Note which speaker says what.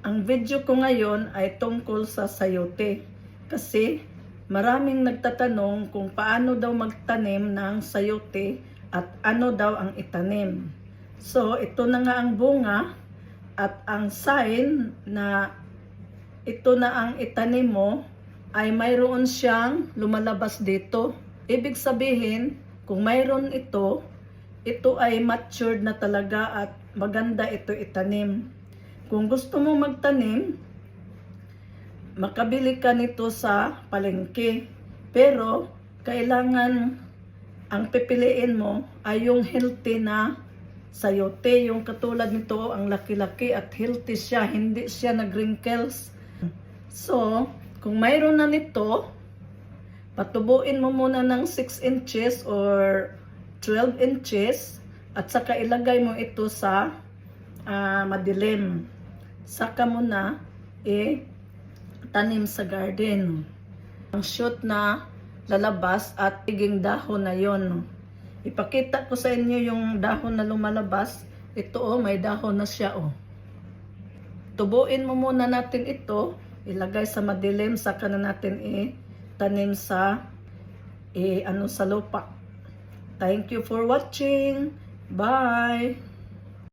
Speaker 1: Ang video ko ngayon ay tungkol sa sayote. Kasi maraming nagtatanong kung paano daw magtanim ng sayote at ano daw ang itanim. So ito na nga ang bunga at ang sign na ito na ang itanim mo ay mayroon siyang lumalabas dito. Ibig sabihin, kung mayroon ito ay matured na talaga at maganda ito itanim. Kung gusto mo magtanim, makabili ka nito sa palengke. Pero kailangan ang pipiliin mo ay yung healthy na sayote. Yung katulad nito, ang laki-laki at healthy siya, hindi siya nag-wrinkles. So, kung mayroon na nito, patubuin mo muna ng 6 inches or 12 inches at saka ilagay mo ito sa madilim. Saka mo na tanim sa garden. Ang shoot na lalabas at tiging dahon na yon. Ipakita ko sa inyo yung dahon na lumalabas. Ito may dahon na siya Tubuin mo muna natin ito, ilagay sa madilim, saka na natin tanim sa sa lupa. Thank you for watching. Bye!